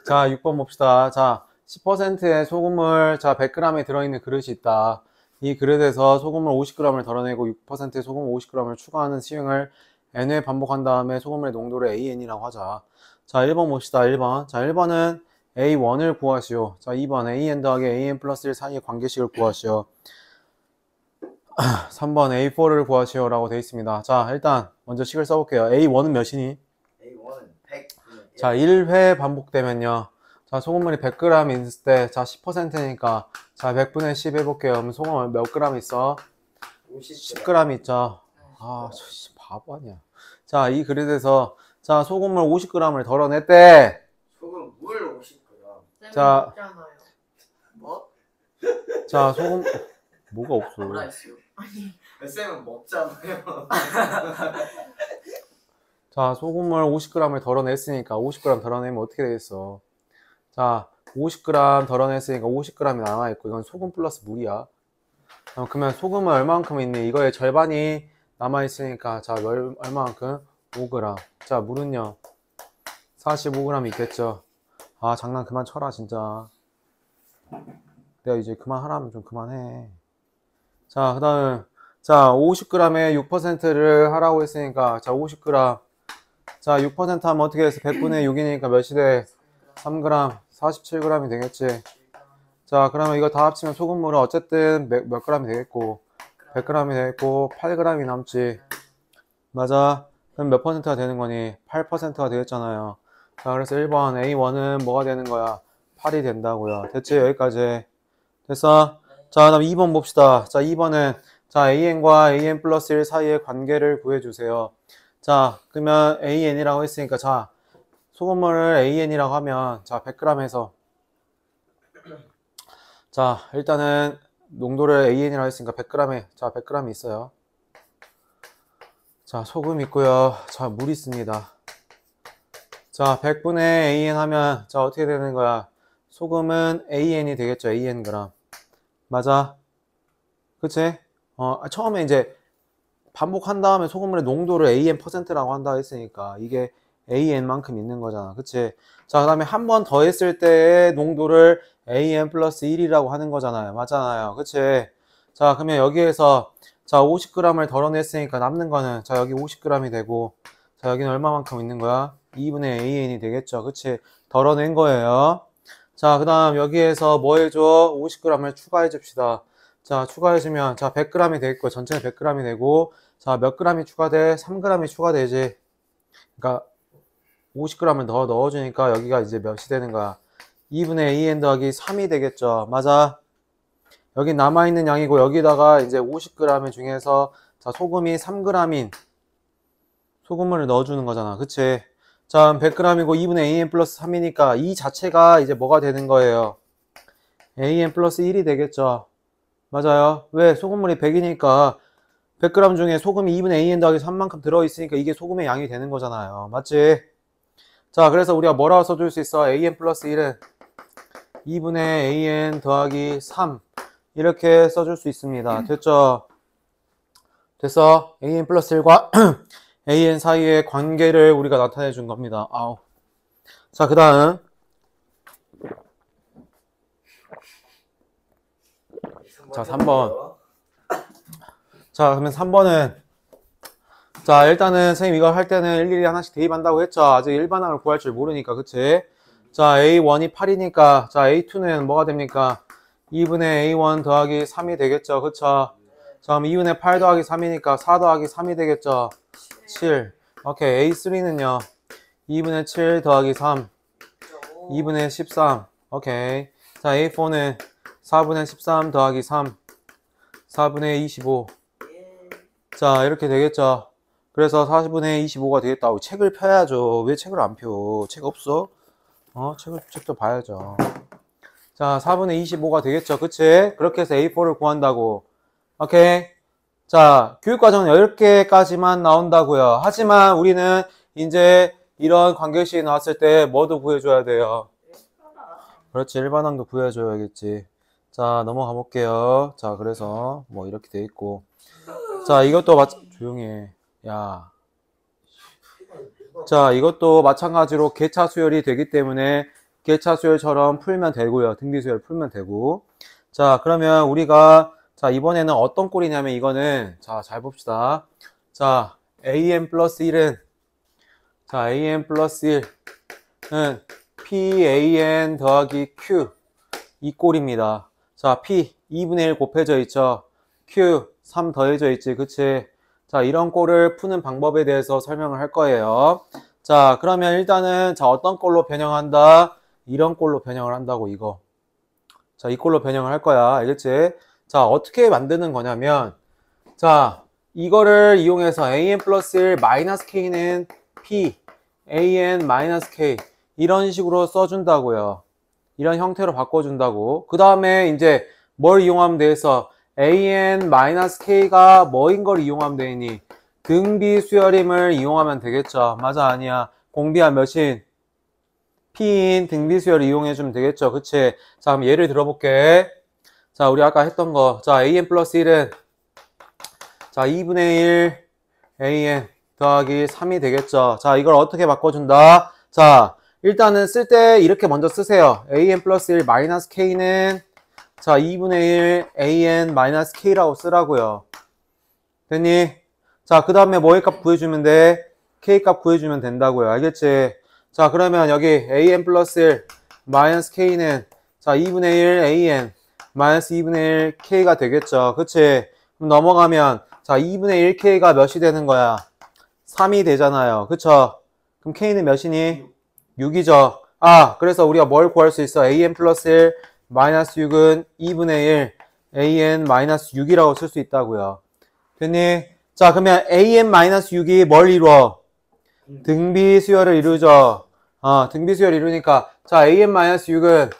자, 6번 봅시다. 자, 10%의 소금을, 자, 100g이 들어있는 그릇이 있다. 이 그릇에서 소금을 50g을 덜어내고 6%의 소금 50g을 추가하는 시행을 n회 반복한 다음에 소금의 농도를 AN이라고 하자. 자, 1번 봅시다. 1번. 자, 1번은 A1을 구하시오. 자, 2번 AN 더하기 AN 플러스 1 사이의 관계식을 구하시오. 3번 A4를 구하시오 라고 되어 있습니다. 자, 일단 먼저 식을 써볼게요. A1은 몇이니? A1은 100. 자, 1회 반복되면요. 자, 소금물이 100g 있을 때, 자, 10%니까, 자, 100분의 10 해볼게요. 그럼 소금 몇 g 있어? 10g 있죠. 아, 저 바보 아니야. 자, 이 그릇에서, 자, 소금물 50g을 덜어냈대. 소금 물 50g. 자, 뭐? 자, 소금, 뭐가 없어. 뭐라 했어요? 아니, 쌤은 먹잖아요. 자, 소금물 50g을 덜어냈으니까 50g 덜어내면 어떻게 되겠어? 자, 50g 덜어냈으니까 50g이 남아있고 이건 소금 플러스 물이야. 그러면 소금은 얼마만큼 있니? 이거의 절반이 남아있으니까 자, 얼마만큼? 5g. 자, 물은요? 45g 있겠죠. 아, 장난 그만 쳐라 진짜. 내가 이제 그만하라면 좀 그만해. 자, 그 다음 자, 50g에 6%를 하라고 했으니까 자, 50g. 자, 6% 하면 어떻게 해서 100분의 6이니까 몇이 돼? 3g, 47g이 되겠지. 자, 그러면 이거 다 합치면 소금물은 어쨌든 몇 g이 되겠고 100g이 되겠고 8g이 남지. 맞아. 그럼 몇 퍼센트가 되는 거니? 8%가 되겠잖아요. 자, 그래서 1번 A1은 뭐가 되는 거야? 8이 된다고요. 됐지? 여기까지. 됐어? 자, 그다음 2번 봅시다. 자, 2번은 자, AN과 AN 플러스 1 사이의 관계를 구해주세요. 자, 그러면 AN이라고 했으니까 자, 소금물을 AN이라고 하면 자, 100g에서 자, 일단은 농도를 AN이라고 했으니까 100g에 자, 100g이 있어요. 자, 소금 있고요. 자, 물 있습니다. 자, 100분의 AN 하면 자, 어떻게 되는 거야? 소금은 AN이 되겠죠. AN 그램. 맞아. 그치? 처음에 이제 반복한 다음에 소금물의 농도를 AN%라고 한다 했으니까 이게 AN만큼 있는 거잖아. 그치? 자, 그 다음에 한 번 더 했을 때의 농도를 AN 플러스 1이라고 하는 거잖아요. 맞잖아요. 그치? 자, 그러면 여기에서 자, 50g을 덜어냈으니까 남는 거는 자, 여기 50g이 되고 자, 여기는 얼마만큼 있는 거야? 2분의 AN이 되겠죠. 그치? 덜어낸 거예요. 자, 그 다음 여기에서 뭐 해줘? 50g을 추가해 줍시다. 자, 추가해주면 자, 100g이 되겠고 전체는 100g이 되고 자, 몇 g이 추가돼? 3g이 추가되지. 그러니까 50g을 더 넣어주니까 여기가 이제 몇이 되는 거야? 2분의 AN 더하기 3이 되겠죠. 맞아. 여기 남아있는 양이고 여기다가 이제 50g 중에서 자, 소금이 3g인 소금물을 넣어주는 거잖아. 그치? 자, 100g이고 2분의 AN 플러스 3이니까 이 자체가 이제 뭐가 되는 거예요? AN 플러스 1이 되겠죠. 맞아요. 왜? 소금물이 100이니까 100g 중에 소금이 2분의 AN 더하기 3만큼 들어있으니까 이게 소금의 양이 되는 거잖아요. 맞지? 자, 그래서 우리가 뭐라고 써줄 수 있어? AN 플러스 1은 2분의 AN 더하기 3 이렇게 써줄 수 있습니다. 됐죠? 됐어? AN 플러스 1과 AN 사이의 관계를 우리가 나타내 준 겁니다. 아우. 자, 그 다음 자, 3번. 자, 그러면 3번은 자, 일단은 선생님 이거 할 때는 일일이 하나씩 대입한다고 했죠. 아직 일반항을 구할 줄 모르니까. 그치? 자, A1이 8이니까 자, A2는 뭐가 됩니까? 2분의 A1 더하기 3이 되겠죠. 그쵸? 자, 그럼 2분의 8 더하기 3이니까 4 더하기 3이 되겠죠. 7. 오케이. A3는요. 2분의 7 더하기 3. 2분의 13. 오케이. 자, A4는 4분의 13 더하기 3. 4분의 25. 자, 이렇게 되겠죠. 그래서 40분의 25가 되겠다. 책을 펴야죠. 왜 책을 안 펴? 책 없어? 책도 봐야죠. 자, 4분의 25가 되겠죠. 그치? 그렇게 해서 A4를 구한다고. 오케이? 자, 교육과정은 10개까지만 나온다고요. 하지만 우리는 이제 이런 관계식이 나왔을 때 뭐도 구해줘야 돼요. 그렇지. 일반항도 구해줘야겠지. 자, 넘어가 볼게요. 자, 그래서 뭐 이렇게 돼 있고. 자, 이것도 조용히 해. 야. 자, 이것도 마찬가지로 개차 수열이 되기 때문에 개차 수열처럼 풀면 되고요. 등비 수열 풀면 되고. 자, 그러면 우리가 자, 이번에는 어떤 꼴이냐면 이거는 자, 잘 봅시다. 자, an 플러스 1은 자, an 플러스 1은 pan 더하기 q 이 꼴입니다. 자, p 2분의 1 곱해져 있죠. q 3 더해져 있지. 그치? 자, 이런 꼴을 푸는 방법에 대해서 설명을 할 거예요. 자, 그러면 일단은 자, 어떤 꼴로 변형한다? 이런 꼴로 변형을 한다고 이거. 자, 이 꼴로 변형을 할 거야. 알겠지? 자, 어떻게 만드는 거냐면 자, 이거를 이용해서 an 플러스 1 마이너스 k는 p an 마이너스 k 이런 식으로 써준다고요. 이런 형태로 바꿔준다고. 그 다음에 이제 뭘 이용하면 되겠어? an-k가 뭐인 걸 이용하면 되니? 등비 수열임을 이용하면 되겠죠. 맞아, 아니야. 공비한 몇인? p인 등비 수열을 이용해주면 되겠죠. 그치? 자, 그럼 예를 들어볼게. 자, 우리 아까 했던 거. 자, an 플러스 1은 자, 2분의 1 an 더하기 3이 되겠죠. 자, 이걸 어떻게 바꿔준다? 자, 일단은 쓸 때 이렇게 먼저 쓰세요. an 플러스 1 마이너스 k는 자, 2분의 1 an 마이너스 k라고 쓰라고요. 됐니? 자, 그 다음에 뭐의 값 구해주면 돼? k 값 구해주면 된다고요. 알겠지? 자, 그러면 여기 an 플러스 1 마이너스 k는 자, 2분의 1 an 마이너스 2분의 1 k가 되겠죠. 그치? 그럼 넘어가면 자, 2분의 1k가 몇이 되는 거야? 3이 되잖아요. 그쵸? 그럼 k는 몇이니? 6이죠. 아, 그래서 우리가 뭘 구할 수 있어? an 플러스 1 마이너스 6은 2분의 1 an 마이너스 6이라고 쓸 수 있다고요. 됐니? 자, 그러면 an 마이너스 6이 뭘 이루어? 등비 수열을 이루죠. 등비 수열을 이루니까 자, an 마이너스 6은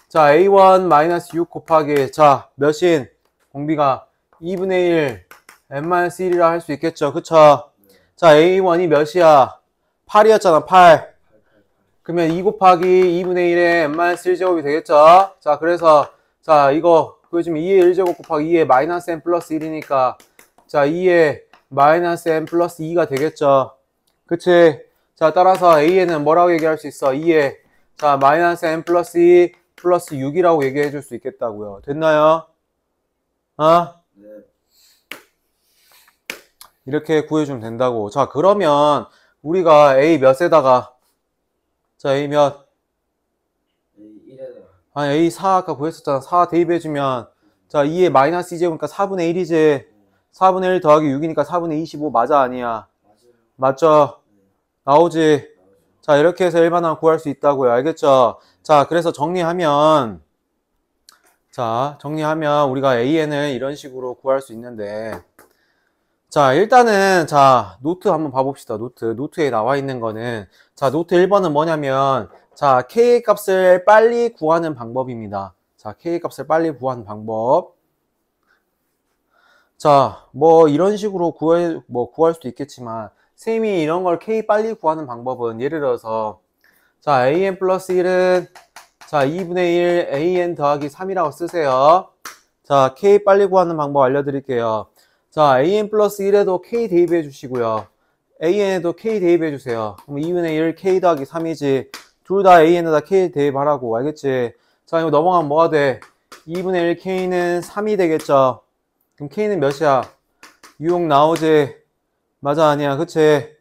자, a1 마이너스 6 곱하기 자, 몇인? 공비가 2분의 1 n 마이너스 1이라 할 수 있겠죠. 그쵸? 자, a1이 몇이야? 8이었잖아. 8. 그러면 2 곱하기 2분의 1에 n-1제곱이 되겠죠? 자, 그래서, 자, 이거, 보여주면 2의 1제곱 곱하기 2의 마이너스 n 플러스 1이니까, 자, 2의 마이너스 n 플러스 2가 되겠죠? 그치? 자, 따라서 a는 뭐라고 얘기할 수 있어? 2의, 자, 마이너스 n 플러스 2 플러스 6이라고 얘기해 줄 수 있겠다고요. 됐나요? 네. 이렇게 구해주면 된다고. 자, 그러면, 우리가 a 몇에다가, 자, A 몇? 아니, A 4 아까 구했었잖아. 4 대입해주면, 자, 2에 마이너스 2제곱이니까 4분의 1이지. 4분의 1 더하기 6이니까 4분의 25 맞아, 아니야? 맞죠? 나오지? 자, 이렇게 해서 일반항 구할 수 있다고요. 알겠죠? 자, 그래서 정리하면, 자, 정리하면 우리가 AN을 이런 식으로 구할 수 있는데, 자, 일단은, 자, 노트 한번 봐봅시다. 노트에 나와 있는 거는, 자, 노트 1번은 뭐냐면, 자, K 값을 빨리 구하는 방법입니다. 자, K 값을 빨리 구하는 방법. 자, 뭐, 이런 식으로 구할 수도 있겠지만, 쌤이 이런 걸 K 빨리 구하는 방법은, 예를 들어서, 자, AN 플러스 1은, 자, 2분의 1 AN 더하기 3이라고 쓰세요. 자, K 빨리 구하는 방법 알려드릴게요. 자, an 플러스 1에도 k 대입해 주시고요. an에도 k 대입해 주세요. 그럼 2분의 1 k 더하기 3이지. 둘 다 an에다 k 대입하라고. 알겠지? 자, 이거 넘어가면 뭐가 돼? 2분의 1 k는 3이 되겠죠. 그럼 k는 몇이야? 6 나오지? 맞아, 아니야? 그치?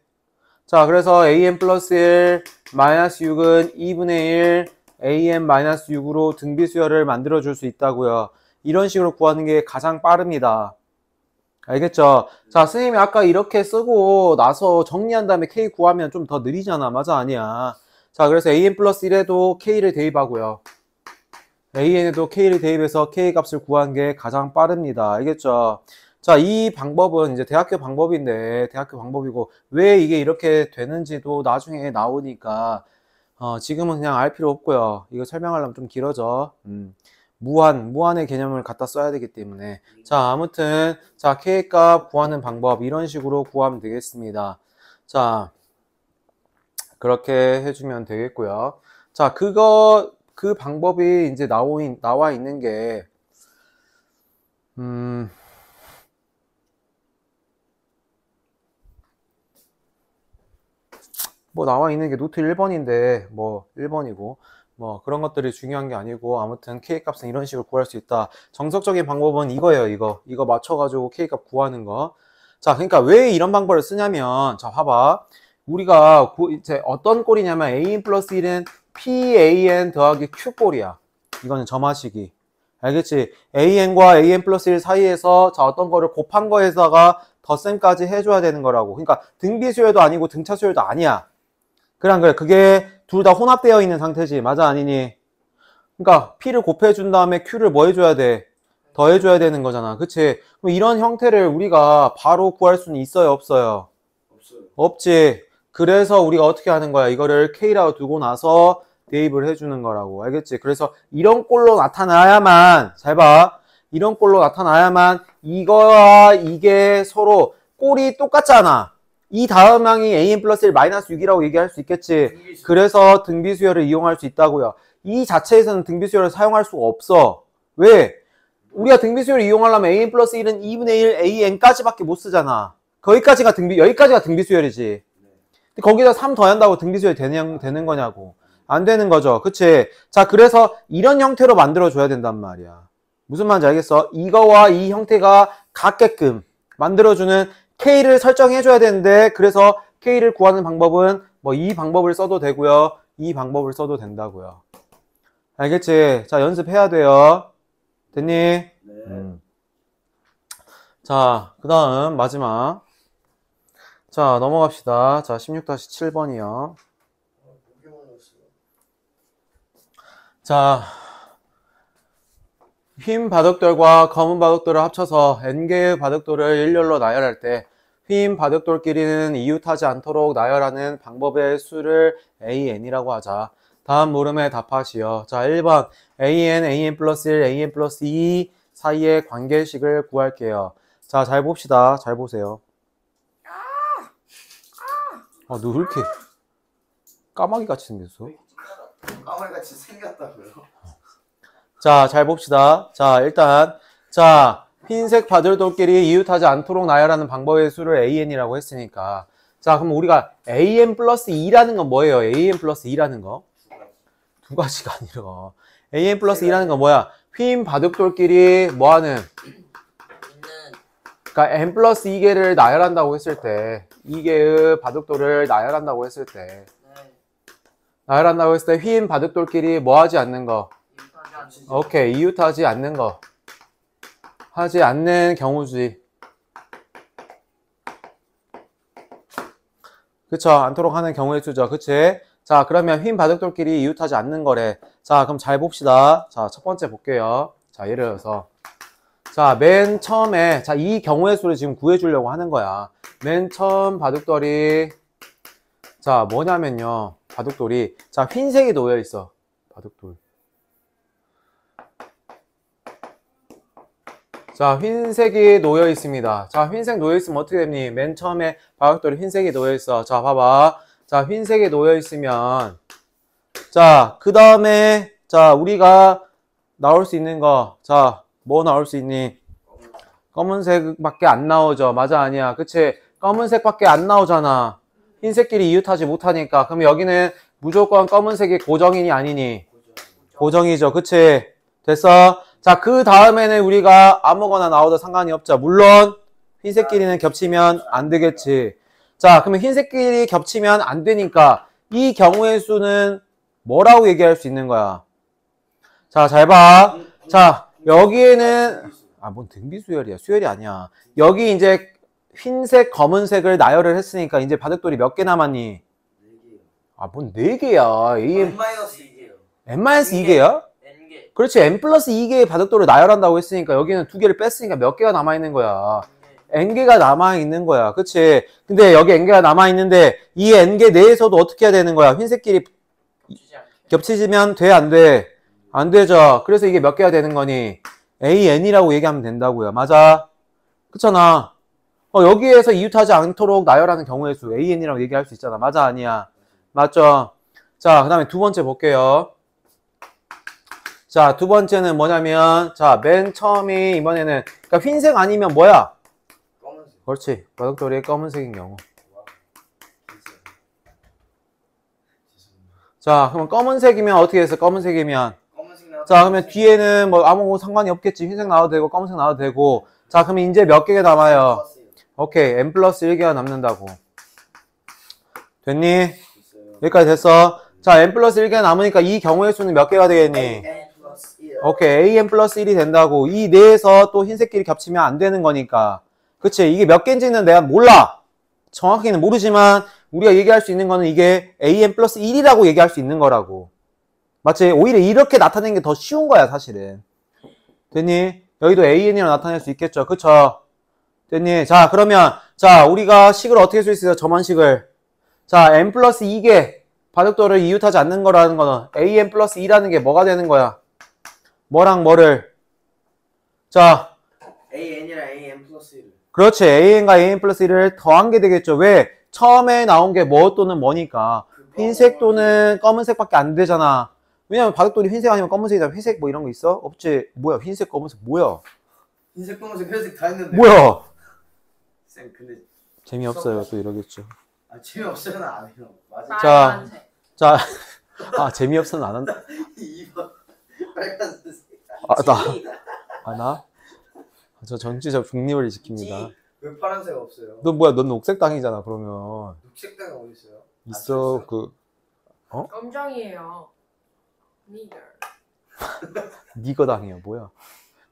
자, 그래서 an 플러스 1 마이너스 6은 2분의 1 an 마이너스 6으로 등비수열을 만들어 줄 수 있다고요. 이런 식으로 구하는 게 가장 빠릅니다. 알겠죠? 자, 선생님이 아까 이렇게 쓰고 나서 정리한 다음에 K 구하면 좀 더 느리잖아. 맞아, 아니야? 자, 그래서 AN 플러스 1에도 K를 대입하고요. AN에도 K를 대입해서 K 값을 구하는 게 가장 빠릅니다. 알겠죠? 자, 이 방법은 이제 대학교 방법인데, 대학교 방법이고, 왜 이게 이렇게 되는지도 나중에 나오니까, 지금은 그냥 알 필요 없고요. 이거 설명하려면 좀 길어져. 무한의 개념을 갖다 써야 되기 때문에. 자, 아무튼, 자, K값 구하는 방법, 이런 식으로 구하면 되겠습니다. 자, 그렇게 해주면 되겠고요. 자, 그 방법이 이제 나와 있는 게, 뭐 나와 있는 게 노트 1번인데 뭐 1번이고 뭐 그런 것들이 중요한 게 아니고 아무튼 K값은 이런 식으로 구할 수 있다. 정석적인 방법은 이거예요. 이거 맞춰가지고 K값 구하는 거. 자, 그러니까 왜 이런 방법을 쓰냐면 자, 봐봐. 우리가 이제 어떤 꼴이냐면 AN 플러스 1은 PAN 더하기 Q꼴이야. 이거는 점화식이. 알겠지? AN과 AN 플러스 1 사이에서 자, 어떤 거를 곱한 거에다가 덧셈까지 해줘야 되는 거라고. 그러니까 등비수열도 아니고 등차수열도 아니야. 그래. 그게 둘 다 혼합되어 있는 상태지. 맞아, 아니니? 그러니까 P를 곱해준 다음에 Q를 뭐 해줘야 돼? 더해줘야 되는 거잖아. 그치? 그럼 이런 형태를 우리가 바로 구할 수는 있어요, 없어요? 없어요. 없지. 그래서 우리가 어떻게 하는 거야? 이거를 K라고 두고 나서 대입을 해주는 거라고. 알겠지? 그래서 이런 꼴로 나타나야만, 잘 봐. 이런 꼴로 나타나야만 이거와 이게 서로 꼴이 똑같잖아. 이 다음 항이 AN 플러스 1 마이너스 6이라고 얘기할 수 있겠지. 그래서 등비수열을 이용할 수 있다고요. 이 자체에서는 등비수열을 사용할 수가 없어. 왜? 우리가 등비수열을 이용하려면 AN 플러스 1은 2분의 1 AN까지밖에 못 쓰잖아. 여기까지가 등비수열이지. 근데 거기다 3 더한다고 등비수열이 되는 거냐고. 안 되는 거죠. 그치? 자, 그래서 이런 형태로 만들어줘야 된단 말이야. 무슨 말인지 알겠어? 이거와 이 형태가 같게끔 만들어주는 K를 설정해줘야 되는데, 그래서 K를 구하는 방법은 뭐 이 방법을 써도 되고요. 이 방법을 써도 된다고요. 알겠지? 자, 연습해야 돼요. 됐니? 네. 자, 그 다음 마지막. 자, 넘어갑시다. 자, 16-7번이요. 자, 흰 바둑돌과 검은 바둑돌을 합쳐서 n개의 바둑돌을 일렬로 나열할 때 흰 바둑돌끼리는 이웃하지 않도록 나열하는 방법의 수를 AN이라고 하자. 다음 물음에 답하시오. 자, 1번 AN, AN 플러스 1, AN 플러스 2 사이의 관계식을 구할게요. 자, 잘 봅시다. 잘 보세요. 너 왜 이렇게 까마귀같이 생겼어? 까마귀같이 생겼다고요? 자, 잘 봅시다. 자, 일단 자, 흰색 바둑돌끼리 이웃하지 않도록 나열하는 방법의 수를 AN이라고 했으니까 자, 그럼 우리가 AN 플러스 2라는 건 뭐예요? AN 플러스 2라는 거? 두 가지가 아니라 AN 플러스 2라는 건 뭐야? 흰 바둑돌끼리 뭐하는? 그러니까 N 플러스 2개를 나열한다고 했을 때 2개의 바둑돌을 나열한다고 했을 때 흰 바둑돌끼리 뭐 하지 않는 거? 오케이, 이웃하지 않는 거. 하지 않는 경우지. 그쵸? 않도록 하는 경우의 수죠. 그치? 자, 그러면 흰 바둑돌끼리 이웃하지 않는 거래. 자, 그럼 잘 봅시다. 자, 첫 번째 볼게요. 자, 예를 들어서. 자, 맨 처음에, 자, 이 경우의 수를 지금 구해주려고 하는 거야. 맨 처음 바둑돌이, 자, 뭐냐면요. 바둑돌이, 자, 흰색이 놓여있어. 바둑돌. 자, 흰색이 놓여 있습니다. 자, 흰색 놓여 있으면 어떻게 됩니? 맨 처음에 바둑돌이 흰색이 놓여 있어. 자, 봐봐. 자, 흰색이 놓여 있으면 자, 그 다음에 자, 우리가 나올 수 있는 거. 자, 뭐 나올 수 있니? 검은색밖에 안 나오죠. 맞아, 아니야. 그치? 검은색밖에 안 나오잖아. 흰색끼리 이웃하지 못하니까. 그럼 여기는 무조건 검은색이 고정이니 아니니? 고정이죠. 그치? 됐어? 자, 그 다음에는 우리가 아무거나 나와도 상관이 없죠. 물론 흰색끼리는 겹치면 안 되겠지. 자, 그러면 흰색끼리 겹치면 안 되니까 이 경우의 수는 뭐라고 얘기할 수 있는 거야? 자, 잘 봐. 자, 여기에는 뭔 등비수열이야. 수열이 아니야. 여기 이제 흰색, 검은색을 나열을 했으니까 이제 바둑돌이 몇 개 남았니? 4개요. 뭔 4개야. N-2개요. N-2개야? N개. 그렇지. N 플러스 2개의 바둑돌을 나열한다고 했으니까 여기는 2개를 뺐으니까 몇 개가 남아있는 거야? N개가 남아있는 거야. 그치? 근데 여기 N개가 남아있는데 이 N개 내에서도 어떻게 해야 되는 거야? 흰색끼리 겹치지면 돼, 안 돼? 안 되죠. 그래서 이게 몇 개가 되는 거니? AN이라고 얘기하면 된다고요. 맞아? 그렇잖아. 여기에서 이웃하지 않도록 나열하는 경우의 수 AN이라고 얘기할 수 있잖아. 맞아, 아니야? 맞죠? 자, 그 다음에 두 번째 볼게요. 자, 두 번째는 뭐냐면, 자, 맨 처음이 이번에는, 그러니까 흰색 아니면 뭐야? 검은색. 그렇지. 바둑돌이 검은색인 경우. 자, 그러면 검은색이면 어떻게 해서 검은색이면 검은색 나왔다. 자, 그러면 뒤에는 뭐 아무 상관이 없겠지. 흰색 나와도 되고 검은색 나와도 되고. 자, 그러면 이제 몇 개가 남아요? 오케이, n 플러스 1개가 남는다고. 됐니? 있어요. 여기까지 됐어. 자, n 플러스 1개가 남으니까 이 경우의 수는 몇 개가 되겠니? n 플러스 1. 오케이, an 플러스 1이 된다고. 이 내에서 또 흰색끼리 겹치면 안 되는 거니까. 그치? 이게 몇 개인지는 내가 몰라. 정확히는 모르지만 우리가 얘기할 수 있는 거는 이게 an 플러스 1이라고 얘기할 수 있는 거라고. 맞지? 오히려 이렇게 나타내는 게 더 쉬운 거야, 사실은. 됐니? 여기도 an이라고 나타낼 수 있겠죠. 그쵸? 됐니? 자, 그러면, 자, 우리가 식을 어떻게 쓸 수 있어요? 점원식을. 자, n 플러스 2개 바둑돌을 이웃하지 않는 거라는 거는 an 플러스 2라는 게 뭐가 되는 거야? 뭐랑 뭐를? 자, an이랑 an 플러스 1. 그렇지. an과 an 플러스 1을 더한 게 되겠죠. 왜? 처음에 나온 게 뭐 또는 뭐니까. 흰색 또는 검은색밖에 안 되잖아. 왜냐면 바둑돌이 흰색 아니면 검은색이잖아. 회색 뭐 이런 거 있어? 없지. 뭐야? 흰색, 검은색 뭐야? 흰색, 검은색, 회색 다 있는데. 뭐야? 쌤 근데 재미없어요. 또 이러겠죠. 재미없어는 안 해요. 맞아. 자. 빨간색. 자, 아, 재미없어는 안 한다. 2번 빨간색. 나? 저 정치적 중립을 지킵니다. 왜 파란색 없어요? 너 뭐야? 넌 녹색당이잖아, 그러면. 녹색깔 어디 있어요? 있어, 그, 검정이에요. 니들. 니거 당이야, 뭐야?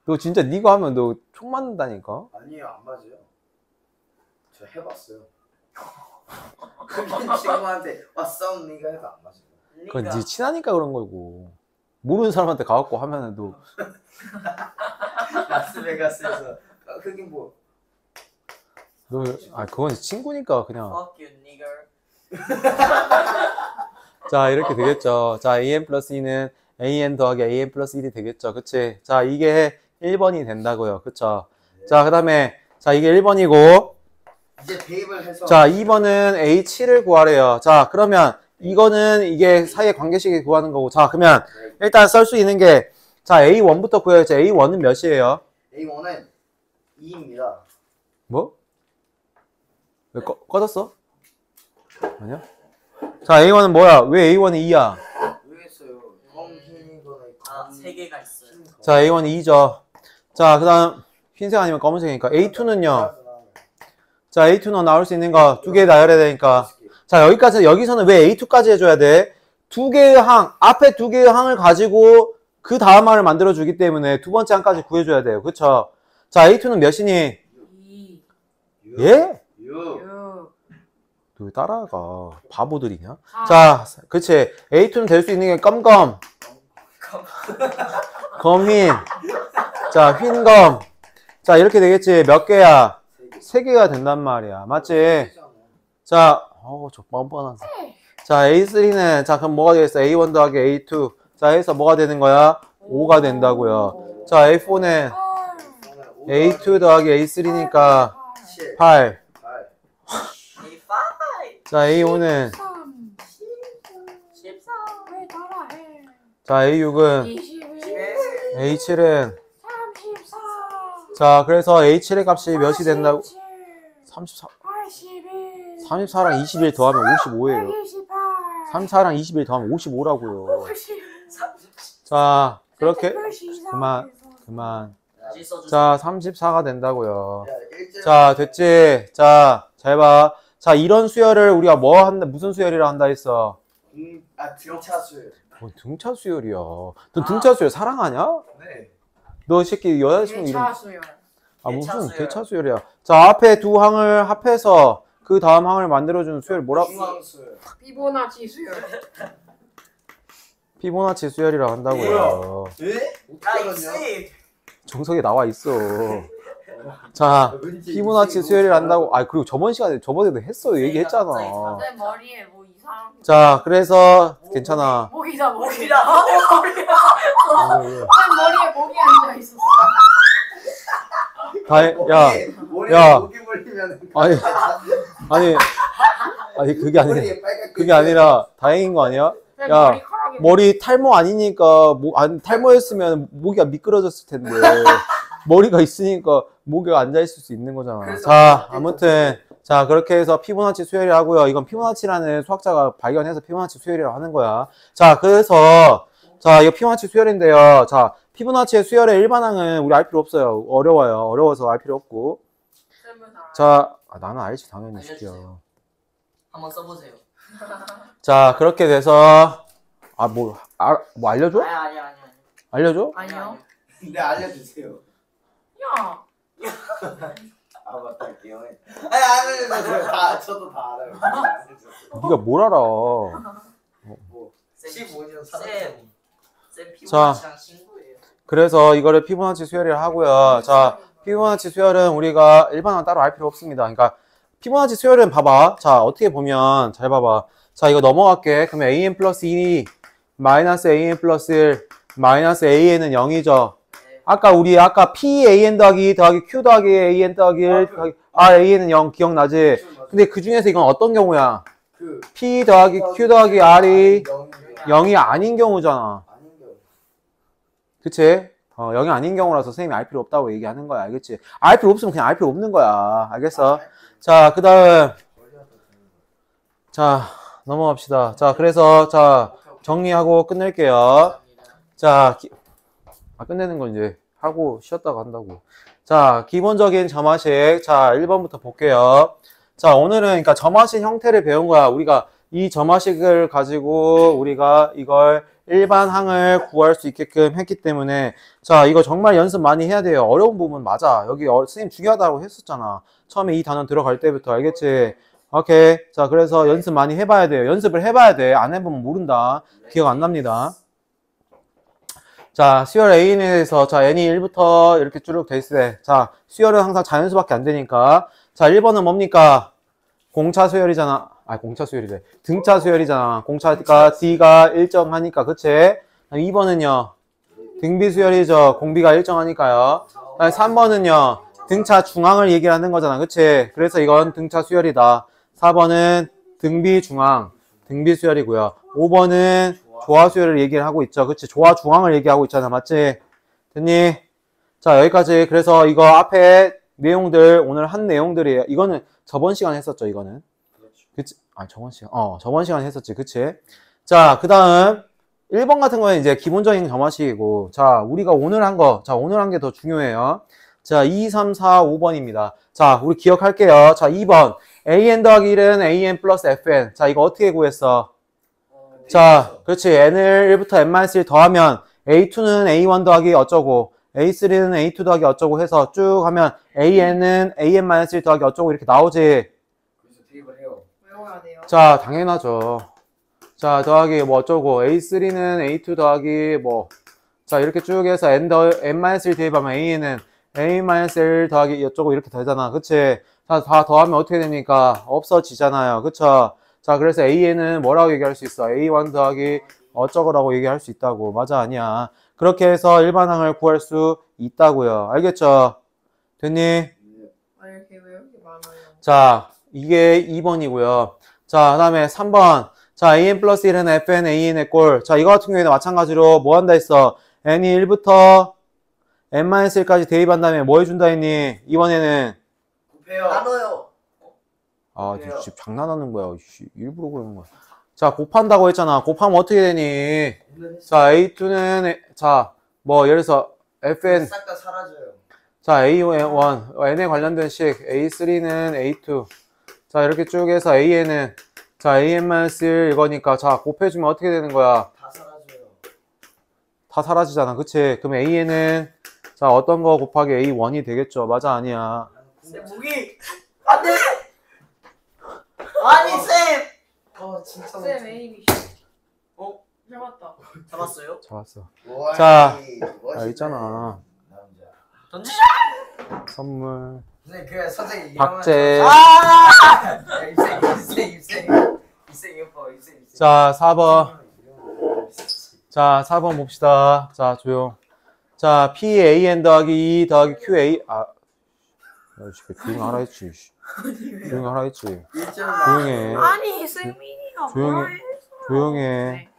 너 진짜 니거 하면 너 총 맞는다니까? 아니에요, 안 맞아요. 저 해봤어요. 흑인 친구한테 싸움 니가 해도 안 맞아요. 그건 니 친하니까 그런 거고. 모르는 사람한테 가갖고 하면은 너. 라스베가스에서 흑인 뭐 너, 그건 친구니까 그냥. Fuck you, nigger. 자, 이렇게 되겠죠. 자, an 플러스 2는 an 더하기 an 플러스 1이 되겠죠. 그치? 자, 이게 1번이 된다고요. 그쵸? 자, 그 다음에, 자, 이게 1번이고, 이제 대입을 해서 자, 2번은 H를 구하래요. 자, 그러면 이거는 이게 사이의 관계식을 구하는 거고. 자, 그러면 일단 쓸 수 있는 게, 자, A1부터 구해야죠. A1은 몇이에요? A1은 2입니다. 뭐? 왜 꺼졌어? 아니야? 자, A1은 뭐야? 왜 A1이 2야? 모르겠어요. 검흰이거나 세 개가 있어요. 자, A1이 2죠. 자, 그 다음, 흰색 아니면 검은색이니까. A2는요? 자, A2는 나올 수 있는 거 두 개 나열해야 되니까. 자, 여기서는 왜 A2까지 해줘야 돼? 두 개의 항, 앞에 두 개의 항을 가지고 그 다음 항을 만들어주기 때문에 두 번째 항까지 구해줘야 돼요. 그쵸? 자, A2는 몇이니? 2, 예? 6. 6, 너 왜 따라가? 바보들이냐? 4. 자, 그치. A2는 될 수 있는 게 검검, 검흰, 자, 흰검. 자, 이렇게 되겠지. 몇 개야? 3개가 된단 말이야. 맞지? 자, 저 뻔뻔한. 자, A3는, 자, 그럼 뭐가 되겠어? A1 더하기 A2. 자, 해서 뭐가 되는 거야? 5가 된다고요. 자, A4는 A2 더하기 A3니까 7. 8. 8. A5. 자, A5는, 14. 왜 따라해? 자, A6은, 21. A7은, 34. 자, 그래서 A7의 값이 몇이 된다고? 34, 81. 34랑 21 더하면 55예요. 28. 34랑 21 더하면 55라고요. 50. 자, 그렇게, 글씨 그만, 이상해서. 그만. 다시 써주세요. 자, 34가 된다고요. 야, 1절. 자, 됐지? 자, 잘 봐. 자, 이런 수열을 우리가 뭐 한다, 무슨 수열이라 한다 했어? 등차 수열. 뭐 등차 수열이야. 너 등차 수열 사랑하냐? 네. 너 이 새끼 여자친구 이름. 대차수열. 무슨 대차수열. 대차 수열이야. 자, 앞에 두 항을 합해서 그 다음 항을 만들어주는 수열 뭐라고? 중앙 수열. 피보나치 수열. 피보나치 수열이라고 한다고요. 에? 어떡하냐? 정석에 나와 있어. 자, 피보나치 수열이라 한다고. 그리고 저번에도 했어요. 얘기했잖아. 내 머리에 뭐 이상. 자, 그래서 괜찮아. 모기다 모기다. 내 머리에 모기 앉아 있었어. 야, 머리에 야. 모기 물리면 아니, 그게 아니라, 머리에 빨갛게 그게 아니라 다행인 거 아니야? 내 야, 머리카락이 머리 탈모 아니니까, 탈모였으면 모기가 미끄러졌을 텐데, 머리가 있으니까 모기가 앉아있을 수 있는 거잖아. 그래서 자, 아무튼, 자, 그렇게 해서 피보나치 수열이 하고요. 이건 피보나치라는 수학자가 발견해서 피보나치 수열이라고 하는 거야. 자, 그래서 자, 이거 피보나치 수열인데요. 자, 피보나치의 수열의 일반항은 우리 알 필요 없어요. 어려워요. 어려워서 알 필요 없고. 자, 나는 알지 당연히 시켜. 알려주세요. 한번 써보세요. 자, 그렇게 돼서 뭐 알려줘? 아니. 알려줘? 아니요. 네, 알려주세요. 야. 아, 맞다, 기억해. 아니, 알려주세요. 저도 다 알아요. 네가 뭘 알아? 뭐, 쌤 15년 쌤 자. 피부나치랑 친구예요. 그래서 이거를 피보나치 수열이라 하고요. 자, 피보나치 수열은 우리가 일반항 따로 알 필요 없습니다. 그러니까 피보나치 수열은 봐봐. 자, 어떻게 보면 잘 봐봐. 자, 이거 넘어갈게. 그러면 an 플러스 2 마이너스 an 플러스 1 마이너스 an은 0이죠. 우리 아까 pan 더하기 q 더하기 an 더하기 1 더하기 an은 0 기억나지? 근데 그 중에서 이건 어떤 경우야? 그 p 더하기 q 더하기 r이 0이 아닌 경우잖아. 아닌 경우. 그치? 0이 아닌 경우라서 선생님이 알 필요 없다고 얘기하는 거야. 알겠지? 알 필요 없으면 그냥 알 필요 없는 거야. 알겠어? 자, 그 다음. 자, 넘어갑시다. 자, 그래서, 자, 정리하고 끝낼게요. 자, 끝내는 건 이제 하고 쉬었다가 한다고. 자, 기본적인 점화식. 자, 1번부터 볼게요. 자, 오늘은 그러니까 점화식 형태를 배운 거야. 우리가 이 점화식을 가지고 우리가 이걸 일반항을 구할 수 있게끔 했기 때문에 자, 이거 정말 연습 많이 해야 돼요. 어려운 부분 맞아. 여기 선생님 중요하다고 했었잖아. 처음에 이 단원 들어갈 때부터 알겠지? 오케이. 자, 그래서 연습 많이 해봐야 돼요. 연습을 해봐야 돼. 안 해보면 모른다. 기억 안 납니다. 자, 수열 A에 대해서 자, n이 1부터 이렇게 쭉 돼 있을 때 자, 수열은 항상 자연수밖에 안 되니까 자, 1번은 뭡니까? 공차 수열이잖아. 공차 수열이래. 등차 수열이잖아. 공차가 D가 일정하니까, 그치? 2번은요, 등비 수열이죠. 공비가 일정하니까요. 3번은요, 등차 중앙을 얘기하는 거잖아. 그치? 그래서 이건 등차 수열이다. 4번은 등비 중앙, 등비 수열이고요. 5번은 조화 수열을 얘기를 하고 있죠. 그치? 조화 중앙을 얘기하고 있잖아. 맞지? 됐니? 자, 여기까지. 그래서 이거 앞에 내용들, 오늘 한 내용들이에요. 이거는 저번 시간에 했었죠, 이거는. 그치? 저번 시간에 했었지. 그치? 자, 그 다음, 1번 같은 거는 이제 기본적인 점화식이고, 자, 우리가 오늘 한 거, 자, 오늘 한 게 더 중요해요. 자, 2, 3, 4, 5번입니다. 자, 우리 기억할게요. 자, 2번. an 더하기 1은 an 플러스 fn. 자, 이거 어떻게 구했어? 자, 그렇지. n을 1부터 n-1 더하면, a2는 a1 더하기 어쩌고, a3는 a2 더하기 어쩌고 해서 쭉 하면, an은 an-1 더하기 어쩌고 이렇게 나오지. 그래서 대입을 해요. 외워야 돼요. 자, 당연하죠. 자, 더하기 뭐 어쩌고, a3는 a2 더하기 뭐, 자, 이렇게 쭉 해서 n-1 대입하면 a는 a-1 더하기 어쩌고 이렇게 되잖아. 그치? 자, 다 더하면 어떻게 됩니까? 없어지잖아요. 그쵸? 자, 그래서 a는 뭐라고 얘기할 수 있어? a1 더하기 어쩌고라고 얘기할 수 있다고. 맞아, 아니야. 그렇게 해서 일반항을 구할 수 있다고요. 알겠죠? 됐니? 이렇게 왜 이렇게 많아요? 자, 이게 2번이고요. 자, 그 다음에 3번. 자, an 플러스 1은 fn, an의 꼴. 자, 이거 같은 경우에는 마찬가지로 뭐 한다 했어? n이 1부터 n-1까지 대입한 다음에 뭐 해준다 했니? 이번에는 곱해요. 나눠요. 너 지금 장난하는 거야. 일부러 그러는 거야. 자, 곱한다고 했잖아. 곱하면 어떻게 되니? 자, a2는 자, 뭐 예를 들어서 fn 싹 다 사라져요. 자, a1 n에 관련된 식 a3는 a2 자, 이렇게 쭉 해서 an은 자, an-1 이거니까 자, 곱해주면 어떻게 되는 거야? 다 사라져요. 다 사라지잖아. 그치? 그럼 a는 자, 어떤 거 곱하기 a1이 되겠죠. 맞아, 아니야. 쌤 무기 안돼. 아니 쌤. 진짜. 쌤 에이미. 잡았다. 잡았어요? 잡았어. 멋있- 자, 멋있네. 있잖아. 남자. 던지자. 선물. 선생님, 그 선생님 박제. 입생 이거 입생. 자, 4번. 자, 4번 봅시다. 자, 조용. 자, pan 더하기 2 더하기 qa. 조용히 하라 했지. 조용히 하라 했지. 조용해. 아니 승민이가 조용히- 뭐라 해서. 조용해. 네.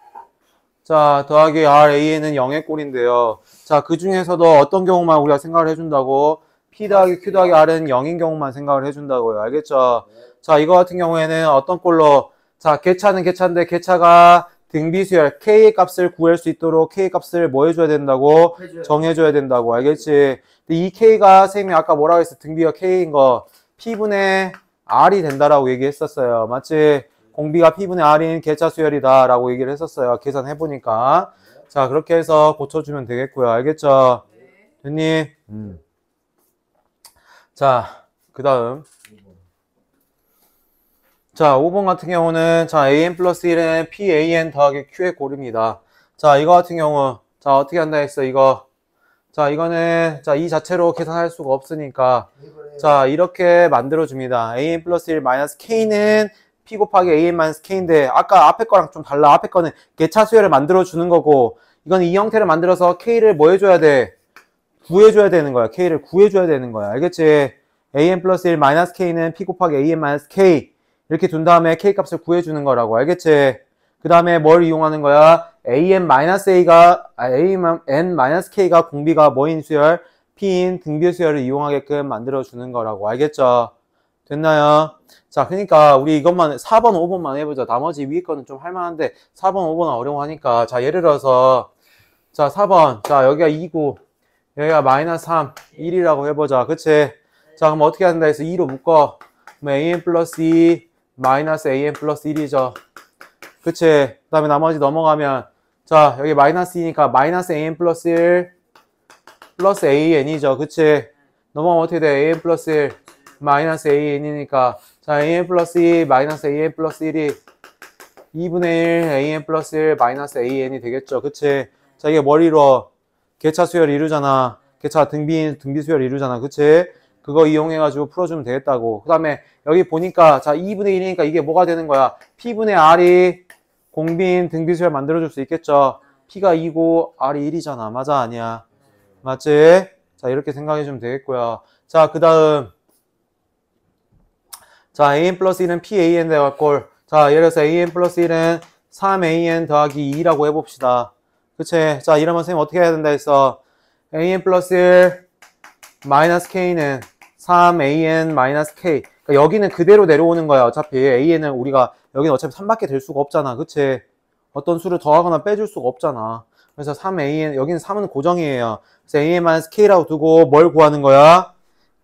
자, 더하기 ran은 0의 꼴인데요. 자, 그 중에서도 어떤 경우만 우리가 생각을 해준다고? P 더하기 Q 더하기 R은 0인 경우만 생각을 해준다고요. 알겠죠? 자, 이거 같은 경우에는 어떤 꼴로, 자, 개차는 개차인데 개차가 등비수열 K의 값을 구할 수 있도록 K 값을 뭐 해줘야 된다고? 해줘요. 정해줘야 된다고. 알겠지? 근데 이 K가 쌤이 아까 뭐라고 했어? 등비가 K인 거 P분의 R이 된다라고 얘기했었어요. 맞지? 공비가 P분의 R인 개차 수열이다 라고 얘기를 했었어요. 계산해보니까. 자, 그렇게 해서 고쳐주면 되겠고요. 알겠죠? 됐니? 자, 그 다음. 자, 5번 같은 경우는, 자, AN 플러스 1은 PAN 더하기 Q의 꼴입니다. 자, 이거 같은 경우, 자, 어떻게 한다 했어, 이거. 자, 이거는, 자, 이 자체로 계산할 수가 없으니까, 자, 이렇게 만들어줍니다. AN 플러스 1 마이너스 K는 P 곱하기 AN 마이너스 K인데, 아까 앞에 거랑 좀 달라. 앞에 거는 개차 수열을 만들어주는 거고, 이건 이 형태를 만들어서 K를 뭐 해줘야 돼? 구해줘야 되는 거야. K를 구해줘야 되는 거야. 알겠지? AN 플러스 1 마이너스 K는 P 곱하기 AN 마이너스 K. 이렇게 둔 다음에 K 값을 구해주는 거라고. 알겠지? 그 다음에 뭘 이용하는 거야? AN-K가 공비가 뭐인 수열? P인 등비 수열을 이용하게끔 만들어주는 거라고. 알겠죠? 됐나요? 자, 그러니까 우리 이것만 4번, 5번만 해보자. 나머지 위에 거는 좀 할만한데 4번, 5번은 어려워하니까. 자, 예를 들어서 자, 4번. 자, 여기가 2고 여기가 마이너스 3, 1이라고 해보자. 그치? 자, 그럼 어떻게 한다 해서 2로 묶어. 그럼 AN 플러스 2 마이너스 AN 플러스 1이죠. 그치? 그 다음에 나머지 넘어가면 자, 여기 마이너스 2니까 마이너스 AN 플러스 1 플러스 AN이죠. 그치? 넘어가면 어떻게 돼? AN 플러스 1 마이너스 AN이니까 자, AN 플러스 2 마이너스 AN 플러스 1이 2분의 1 AN 플러스 1 마이너스 AN이 되겠죠. 그치? 자, 이게 뭘 이루어? 개차 수열 이루잖아. 개차 등비 수열 이루잖아. 그치? 그거 이용해가지고 풀어주면 되겠다고. 그 다음에 여기 보니까 자 2분의 1이니까 이게 뭐가 되는 거야? P분의 R이 공비인 등비수열 만들어줄 수 있겠죠. P가 2고 R이 1이잖아. 맞아? 아니야? 맞지? 자, 이렇게 생각해주면 되겠고요. 자, 그 다음 자, AN 플러스 1은 PAN 대화 꼴. 자, 예를 들어서 AN 플러스 1은 3AN 더하기 2라고 해봅시다. 그치? 자, 이러면 선생님 어떻게 해야 된다 했어? AN 플러스 1 마이너스 K는 3AN 마이너스 K. 그러니까 여기는 그대로 내려오는 거야. 어차피 AN은 우리가 여기는 어차피 3밖에 될 수가 없잖아. 그치? 어떤 수를 더하거나 빼줄 수가 없잖아. 그래서 3AN, 여기는 3은 고정이에요. 그래서 AN 마이너스 K라고 두고 뭘 구하는 거야?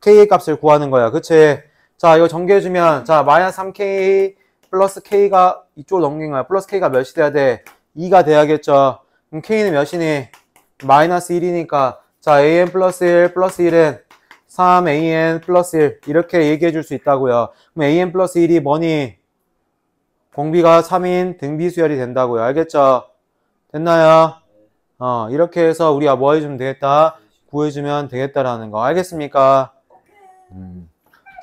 K의 값을 구하는 거야. 그치? 자, 이거 전개해주면, 자, 마이너스 3K 플러스 K가 이쪽으로 넘긴 거야. 플러스 K가 몇이 돼야 돼? 2가 돼야겠죠. 그럼 K는 몇이니? 마이너스 1이니까, 자, AN 플러스 1 플러스 1은 3AN 플러스 1. 이렇게 얘기해 줄 수 있다고요. 그럼 AN 플러스 1이 뭐니? 공비가 3인 등비수열이 된다고요. 알겠죠? 됐나요? 이렇게 해서 우리가 뭐 해주면 되겠다? 구해주면 되겠다라는 거. 알겠습니까?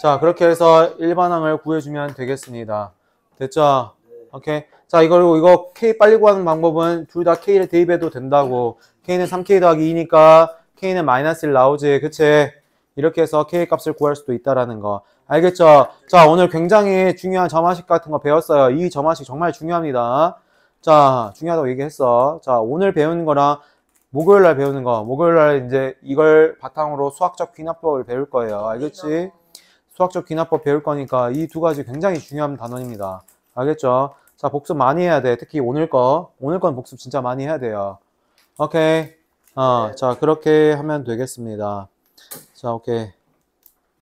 자, 그렇게 해서 일반항을 구해주면 되겠습니다. 됐죠? 오케이. 자, 이거 K 빨리 구하는 방법은 둘 다 K를 대입해도 된다고. K는 3K 더하기 2니까 K는 마이너스 1 나오지. 그치? 이렇게 해서 K 값을 구할 수도 있다라는 거. 알겠죠? 자, 오늘 굉장히 중요한 점화식 같은 거 배웠어요. 이 점화식 정말 중요합니다. 자, 중요하다고 얘기했어. 자, 오늘 배우는 거랑 목요일 날 배우는 거. 목요일 날 이제 이걸 바탕으로 수학적 귀납법을 배울 거예요. 알겠지? 수학적 귀납법 배울 거니까 이 두 가지 굉장히 중요한 단원입니다. 알겠죠? 자, 복습 많이 해야 돼. 특히 오늘 거. 오늘 건 복습 진짜 많이 해야 돼요. 오케이. 자, 그렇게 하면 되겠습니다. 자, 오케이.